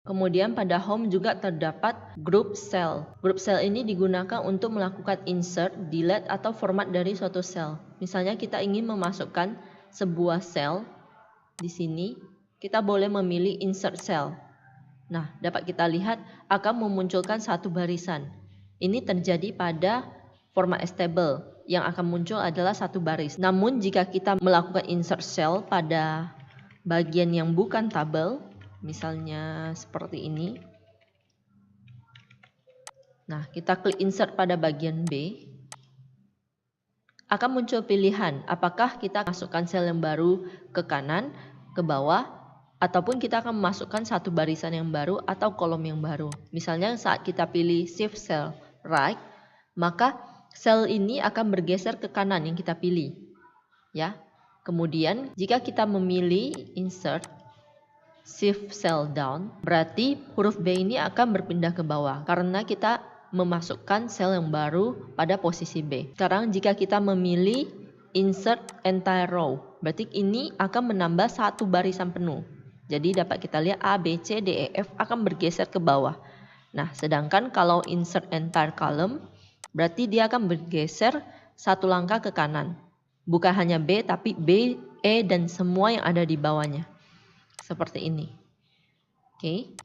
Kemudian pada home juga terdapat group cell. Group cell ini digunakan untuk melakukan insert, delete, atau format dari suatu cell. Misalnya kita ingin memasukkan sebuah cell di sini, kita boleh memilih insert cell. Nah, dapat kita lihat akan memunculkan satu barisan. Ini terjadi pada format table. Yang akan muncul adalah satu baris. Namun jika kita melakukan insert cell pada bagian yang bukan tabel, misalnya seperti ini. Nah, kita klik insert pada bagian B. Akan muncul pilihan apakah kita masukkan sel yang baru ke kanan, ke bawah, ataupun kita akan memasukkan satu barisan yang baru atau kolom yang baru. Misalnya saat kita pilih shift cell right, maka sel ini akan bergeser ke kanan yang kita pilih. Ya. Kemudian jika kita memilih insert shift cell down, berarti huruf B ini akan berpindah ke bawah karena kita memasukkan sel yang baru pada posisi B. Sekarang jika kita memilih insert entire row, berarti ini akan menambah satu barisan penuh. Jadi dapat kita lihat A, B, C, D, E, F akan bergeser ke bawah. Nah, sedangkan kalau insert entire column, berarti dia akan bergeser satu langkah ke kanan. Bukan hanya B, tapi B, E, dan semua yang ada di bawahnya. Seperti ini. Oke.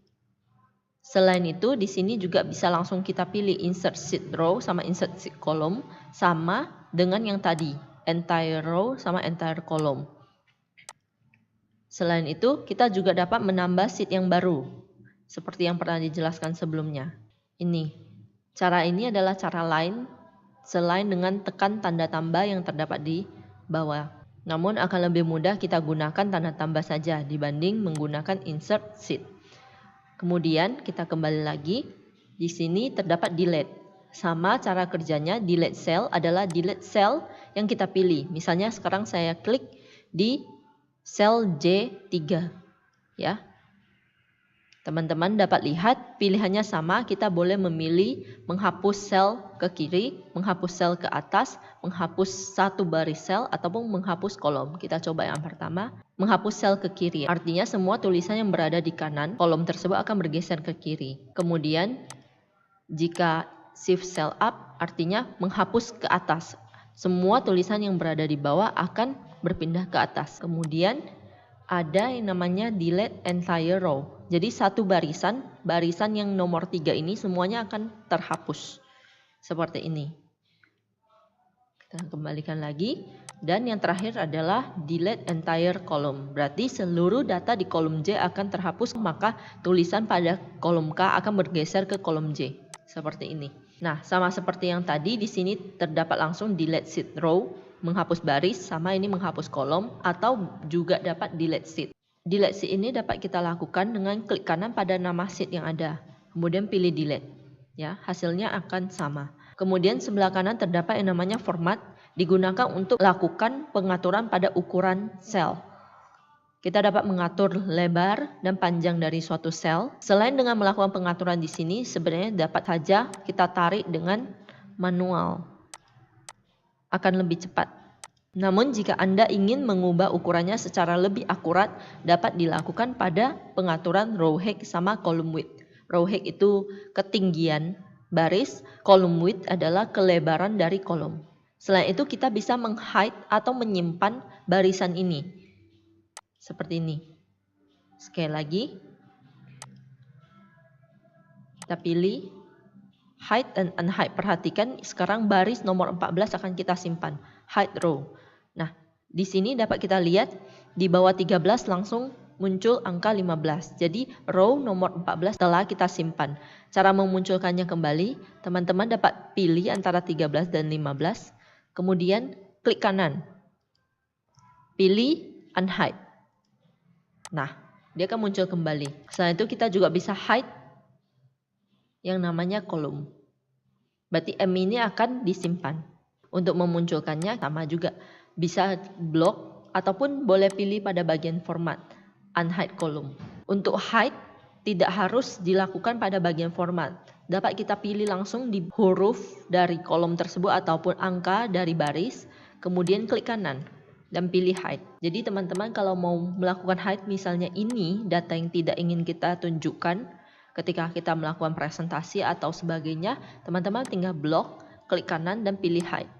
Selain itu, di sini juga bisa langsung kita pilih insert sheet row sama insert sheet column, sama dengan yang tadi, entire row sama entire column. Selain itu, kita juga dapat menambah sheet yang baru, seperti yang pernah dijelaskan sebelumnya. Ini. Cara ini adalah cara lain selain dengan tekan tanda tambah yang terdapat di bawah. Namun akan lebih mudah kita gunakan tanda tambah saja dibanding menggunakan insert sheet. Kemudian kita kembali lagi. Di sini terdapat delete. Sama cara kerjanya, delete cell adalah delete cell yang kita pilih. Misalnya sekarang saya klik di sel J3. Ya. Teman-teman dapat lihat pilihannya sama, kita boleh memilih menghapus sel ke kiri, menghapus sel ke atas, menghapus satu baris sel, ataupun menghapus kolom. Kita coba yang pertama, menghapus sel ke kiri. Artinya semua tulisan yang berada di kanan, kolom tersebut akan bergeser ke kiri. Kemudian jika shift cell up, artinya menghapus ke atas. Semua tulisan yang berada di bawah akan berpindah ke atas. Kemudian ada yang namanya delete entire row. Jadi satu barisan yang nomor 3 ini semuanya akan terhapus. Seperti ini. Kita kembalikan lagi. Dan yang terakhir adalah delete entire column. Berarti seluruh data di kolom J akan terhapus, maka tulisan pada kolom K akan bergeser ke kolom J. Seperti ini. Nah, sama seperti yang tadi, di sini terdapat langsung delete sheet row, menghapus baris, sama ini menghapus kolom, atau juga dapat delete sheet. Delete sheet ini dapat kita lakukan dengan klik kanan pada nama sheet yang ada, kemudian pilih delete. Ya, hasilnya akan sama. Kemudian sebelah kanan terdapat yang namanya format, digunakan untuk lakukan pengaturan pada ukuran sel. Kita dapat mengatur lebar dan panjang dari suatu sel. Selain dengan melakukan pengaturan di sini, sebenarnya dapat saja kita tarik dengan manual. Akan lebih cepat. Namun jika Anda ingin mengubah ukurannya secara lebih akurat, dapat dilakukan pada pengaturan row height sama column width. Row height itu ketinggian baris, column width adalah kelebaran dari kolom. Selain itu kita bisa meng-hide atau menyimpan barisan ini. Seperti ini. Sekali lagi. Kita pilih hide and unhide. Perhatikan sekarang baris nomor 14 akan kita simpan. Hide row. Nah, di sini dapat kita lihat di bawah 13 langsung muncul angka 15. Jadi row nomor 14 telah kita simpan. Cara memunculkannya kembali, teman-teman dapat pilih antara 13 dan 15. Kemudian klik kanan. Pilih unhide. Nah, dia akan muncul kembali. Selain itu kita juga bisa hide yang namanya kolom. Berarti M ini akan disimpan. Untuk memunculkannya sama juga. Bisa block ataupun boleh pilih pada bagian format. Unhide column. Untuk hide tidak harus dilakukan pada bagian format. Dapat kita pilih langsung di huruf dari kolom tersebut ataupun angka dari baris. Kemudian klik kanan. dan pilih hide. Jadi teman-teman kalau mau melakukan hide, misalnya ini data yang tidak ingin kita tunjukkan ketika kita melakukan presentasi atau sebagainya, teman-teman tinggal blok, klik kanan dan pilih hide.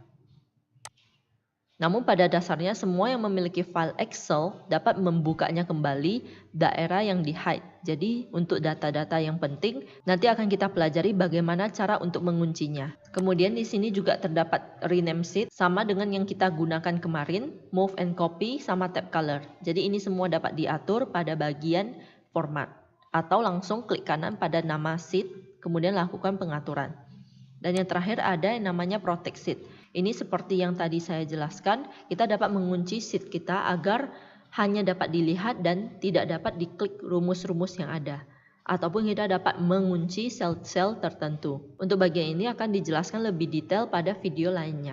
Namun pada dasarnya semua yang memiliki file Excel dapat membukanya kembali daerah yang di-hide. Jadi untuk data-data yang penting nanti akan kita pelajari bagaimana cara untuk menguncinya. Kemudian di sini juga terdapat rename sheet sama dengan yang kita gunakan kemarin, move and copy sama tab color. Jadi ini semua dapat diatur pada bagian format atau langsung klik kanan pada nama sheet kemudian lakukan pengaturan. Dan yang terakhir ada yang namanya protect sheet. Ini seperti yang tadi saya jelaskan, kita dapat mengunci sheet kita agar hanya dapat dilihat dan tidak dapat diklik rumus-rumus yang ada. Ataupun kita dapat mengunci sel-sel tertentu. Untuk bagian ini akan dijelaskan lebih detail pada video lainnya.